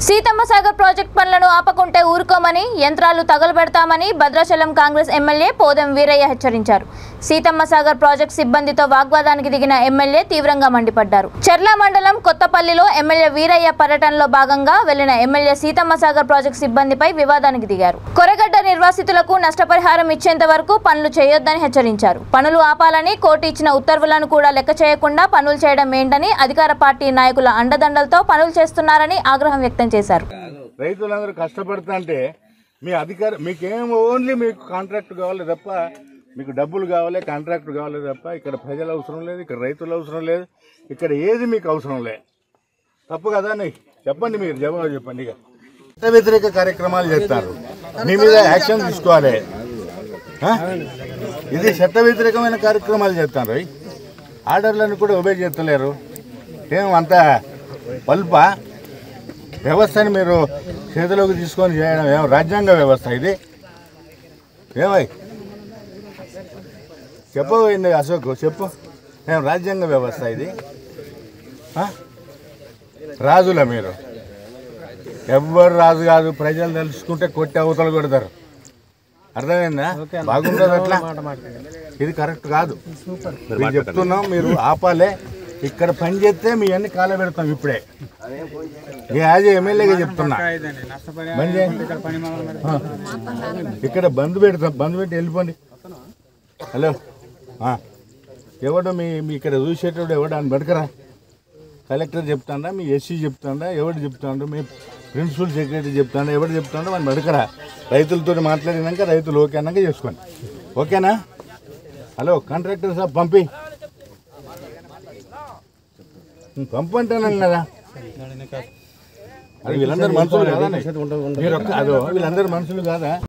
Seethamma Sagar project పనులను ఆపకుంటే ఊరుకోమని యంత్రాలు తగలబెడతామని Bhadrachalam Congress MLA Podem Veeraiah హెచ్చరించారు. సీతమ్మ సాగర్ ప్రాజెక్ట్ సిబ్బందితో వాగ్వాదానికి దిగిన ఎమ్మెల్యే తీవ్రంగా మండిపడ్డారు. చర్ల మండలం కొత్తపల్లిలో ఎమ్మెల్యే వీరయ్య పర్యటనలో భాగంగా వెళ్లిన ఎమ్మెల్యే సీతమ్మ సాగర్ ప్రాజెక్ట్ సిబ్బందిపై వివాదానికి దిగారు. కొరగడ్డ నిర్వాసితులకు నష్టపరిహారం ఇచ్చేంత వరకు పనులు చేయొద్దని హెచ్చరించారు. పనులు ఆపాలని కోర్టు ఇచ్చిన ఉత్తర్వులను కూడా లెక్క చేయకుండా పనులు చేయడం ఏంటని అధికార పార్టీ నాయకుల అండదండలతో పనులు చేస్తున్నారని ఆగ్రహం వ్యక్తం చేశారు. రైతులందరూ కష్టపడుతుంటే మీ అధికారం మీకేం ఓన్లీ మీకు కాంట్రాక్ట్ కావాలి తప్ప, మీకు డబ్బులు కావాలి, కాంట్రాక్ట్ కావాలి తప్ప ఇక్కడ ప్రజలు అవసరం లేదు, ఇక్కడ రైతులు అవసరం లేదు, ఇక్కడ ఏది మీకు అవసరం లేదు. తప్పు కదా? చెప్పండి, మీరు జవాబు చెప్పండి. ఇక చట్ట వ్యతిరేక కార్యక్రమాలు చేస్తారు, మీ మీద యాక్షన్ తీసుకోవాలి. ఇది చట్ట వ్యతిరేకమైన కార్యక్రమాలు చేస్తారు. ఆర్డర్లను కూడా ఒబే చేస్తలేరు. ఏం అంత పల్ప వ్యవస్థని మీరు చేతిలోకి తీసుకొని చేయడం ఏం రాజ్యాంగ వ్యవస్థ ఇది? ఏమై చెప్పబోయింది అశోక్, చెప్పు. ఏం రాజ్యాంగ వ్యవస్థ ఇది? రాజుల మీరు ఎవ్వరు రాజు కాదు. ప్రజలు తెలుసుకుంటే కొట్టి అవతలు కొడతారు. అర్థమైందా? బాగుండదు అట్లా. ఇది కరెక్ట్ కాదు. మీరు చెప్తున్నాం, మీరు ఆపాలే. ఇక్కడ పని చేస్తే మీ అన్ని కాల పెడతాం. ఇప్పుడే యాజ్ ఎమ్మెల్యేగా చెప్తున్నా, ఇక్కడ బంద్ పెడతాం. బంద్ పెట్టి వెళ్ళిపోండి. హలో, ఎవడో మీ ఇక్కడ చూసేటప్పుడు ఎవడు అని బతకరా? కలెక్టర్ చెప్తాడా, మీ ఎస్సీ చెప్తాడా, ఎవడు చెప్తాడు, మీ ప్రిన్సిపల్ సెక్రటరీ చెప్తాడా, ఎవడు చెప్తాడో మనం బతకరా? రైతులతో మాట్లాడినాక రైతులు ఓకే అన్నాక చేసుకోండి. ఓకేనా? హలో, కాంట్రాక్టర్ సాబ్ పంపి పంపంటున్నాను కదా. అది వీళ్ళందరూ మనుషులు కాదా? వీళ్ళందరూ మనుషులు కాదా?